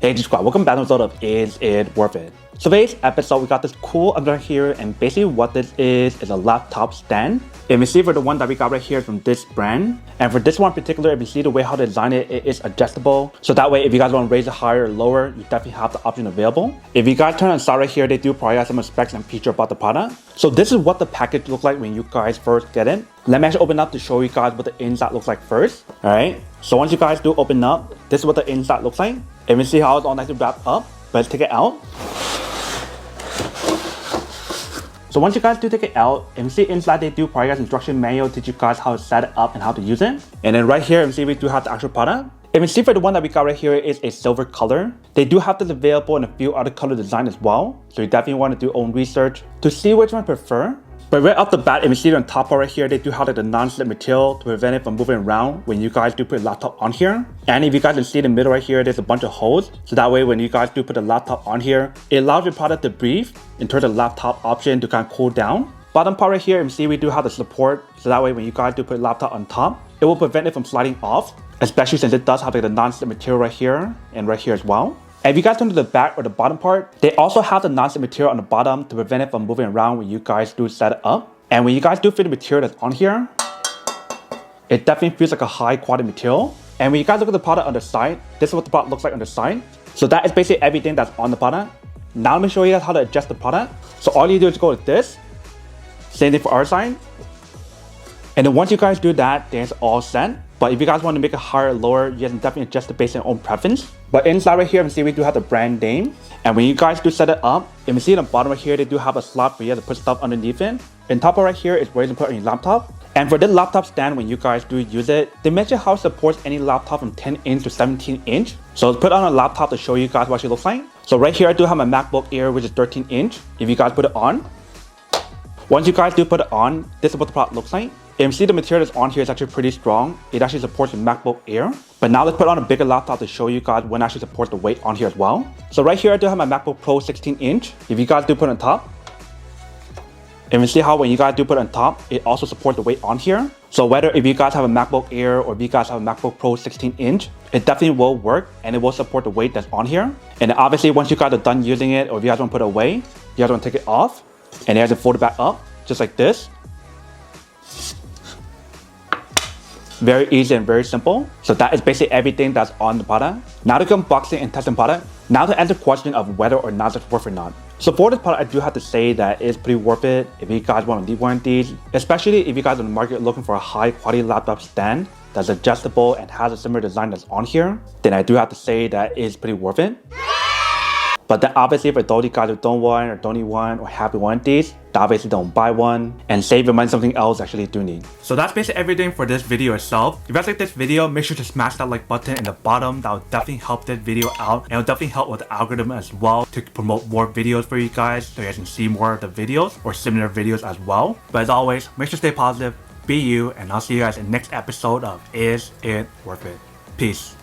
Hey Squad, welcome back to episode of Is It Worth It? So today's episode, we got this cool object here, and basically what this is a laptop stand. If you see for the one that we got right here from this brand, and for this one in particular, if you see the way how they design it, it is adjustable. So that way, if you guys want to raise it higher or lower, you definitely have the option available. If you guys turn on the side right here, they do probably have some specs and features about the product. So this is what the package looks like when you guys first get it. Let me actually open up to show you guys what the inside looks like first. Alright, so once you guys do open up, this is what the inside looks like. And you see how it's all nicely wrapped up. Let's take it out. So once you guys do take it out, and you see inside they do probably guys instruction manual to teach you guys how to set it up and how to use it. And then right here, you see we do have the actual product. And you see for the one that we got right here is a silver color. They do have this available in a few other color design as well. So you definitely want to do own research to see which one you prefer. But right off the bat, if you see on top part right here, they do have like the non-slip material to prevent it from moving around when you guys do put a laptop on here. And if you guys can see in the middle right here, there's a bunch of holes. So that way when you guys do put the laptop on here, it allows your product to breathe in terms of laptop option to kind of cool down. Bottom part right here, you see we do have the support. So that way when you guys do put a laptop on top, it will prevent it from sliding off. Especially since it does have like the non-slip material right here and right here as well. And if you guys turn to the back or the bottom part, they also have the non-slip material on the bottom to prevent it from moving around when you guys do set it up. And when you guys do fit the material that's on here, it definitely feels like a high quality material. And when you guys look at the product on the side, this is what the product looks like on the side. So that is basically everything that's on the product. Now let me show you guys how to adjust the product. So all you do is go like this. Same thing for our side. And then once you guys do that, then it's all set. But if you guys want to make it higher or lower, you guys can definitely adjust it based on your own preference. But inside right here, you see we do have the brand name. And when you guys do set it up, if you see on the bottom right here, they do have a slot where you have to put stuff underneath it. And top right here is where you can put on your laptop. And for this laptop stand, when you guys do use it, they mention how it supports any laptop from 10 inch to 17 inch. So let's put it on a laptop to show you guys what it looks like. So right here, I do have my MacBook Air, which is 13 inch. If you guys put it on. Once you guys do put it on, this is what the product looks like. And you see the material that's on here is actually pretty strong. It actually supports the MacBook Air. But now let's put on a bigger laptop to show you guys when it actually supports the weight on here as well. So right here I do have my MacBook Pro 16 inch. If you guys do put it on top, and you see how when you guys do put it on top, it also supports the weight on here. So whether if you guys have a MacBook Air or if you guys have a MacBook Pro 16 inch, it definitely will work and it will support the weight that's on here. And obviously once you guys are done using it, or if you guys want to put it away, you guys want to take it off and you guys can fold it back up just like this. Very easy and very simple. So that is basically everything that's on the product. Now to go unboxing and testing product. Now to answer the question of whether or not it's worth it or not. So for this product, I do have to say that it's pretty worth it if you guys want to need one of these. Especially if you guys are in the market looking for a high quality laptop stand that's adjustable and has a similar design that's on here. Then I do have to say that it's pretty worth it. But then obviously for those of you guys who don't want or don't need one or have one of these, obviously don't buy one and save your money on something else actually do need. So that's basically everything for this video itself. If you guys like this video, make sure to smash that like button in the bottom. That will definitely help this video out and it will definitely help with the algorithm as well to promote more videos for you guys so you guys can see more of the videos or similar videos as well. But as always, make sure to stay positive, be you, and I'll see you guys in the next episode of Is It Worth It? Peace.